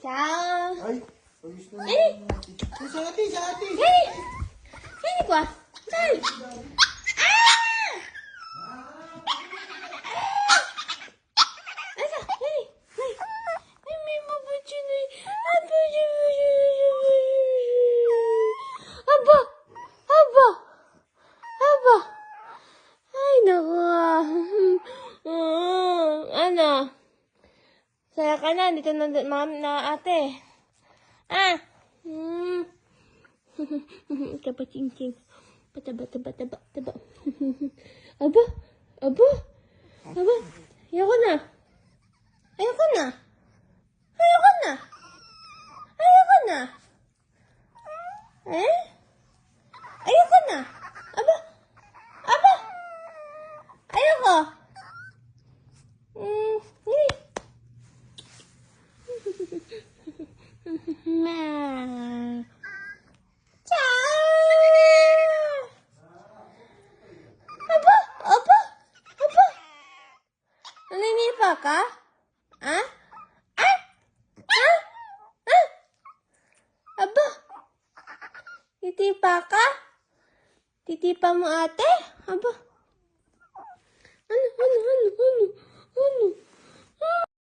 Ciao. Ay, pagis na Eh. naman. Sa ate, sa ate. Hey! Hey qua. Dai. Asa, hey. Hey. Hey, may mabuti na. Aba. Aba. Aba. Ay, naku. Ano? Saya ka na. Dito na, ma'am, na ate. Ah. Taba, cing-cing. Taba, taba, taba, taba. Aba. Aba. Aba. Ayoko na. Ayoko na. Ayoko na. Ayoko na. Eh? Ayoko na. Aba. Aba. Ayoko. Eh. Ma. Ciao. Aba. Aba. Aba. Naninipa ka? Ah? Ah? Ah? Ah? Aba. Titipa ka? Titipa mo ate? Aba. Ano?